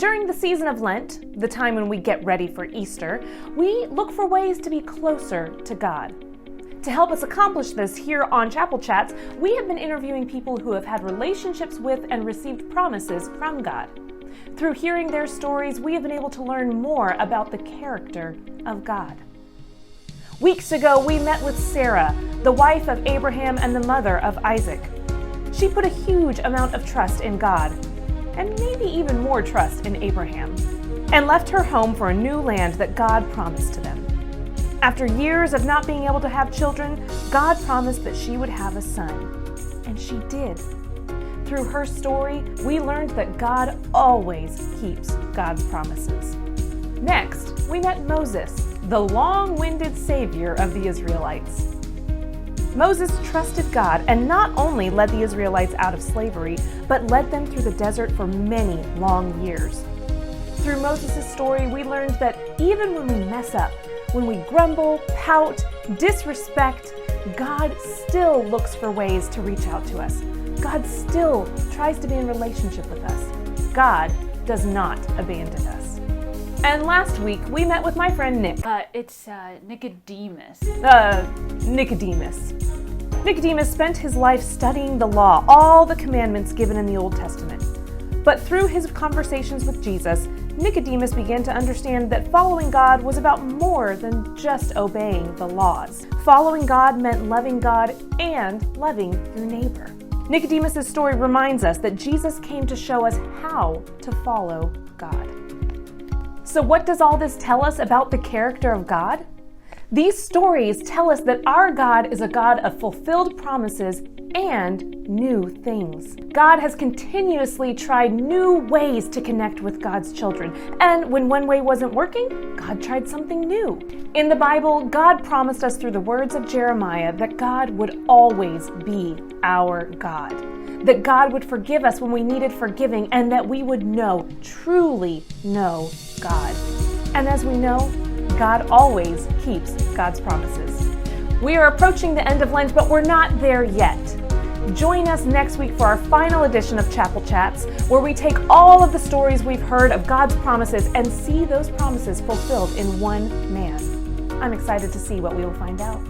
During the season of Lent, the time when we get ready for Easter, we look for ways to be closer to God. To help us accomplish this here on Chapel Chats, we have been interviewing people who have had relationships with and received promises from God. Through hearing their stories, we have been able to learn more about the character of God. Weeks ago, we met with Sarah, the wife of Abraham and the mother of Isaac. She put a huge amount of trust in God, and maybe even more trust in Abraham, and left her home for a new land that God promised to them. After years of not being able to have children, God promised that she would have a son, and she did. Through her story, we learned that God always keeps God's promises. Next, we met Moses, the long-winded savior of the Israelites. Moses trusted God and not only led the Israelites out of slavery, but led them through the desert for many long years. Through Moses' story, we learned that even when we mess up, when we grumble, pout, disrespect, God still looks for ways to reach out to us. God still tries to be in relationship with us. God does not abandon us. And last week, we met with my friend Nick. It's Nicodemus. Nicodemus. Nicodemus spent his life studying the law, all the commandments given in the Old Testament. But through his conversations with Jesus, Nicodemus began to understand that following God was about more than just obeying the laws. Following God meant loving God and loving your neighbor. Nicodemus' story reminds us that Jesus came to show us how to follow God. So what does all this tell us about the character of God? These stories tell us that our God is a God of fulfilled promises and new things. God has continuously tried new ways to connect with God's children. And when one way wasn't working, God tried something new. In the Bible, God promised us through the words of Jeremiah that God would always be our God. That God would forgive us when we needed forgiving, and that we would truly know God. And as we know, God always keeps God's promises. We are approaching the end of Lent, but we're not there yet. Join us next week for our final edition of Chapel Chats, where we take all of the stories we've heard of God's promises and see those promises fulfilled in one man. I'm excited to see what we will find out.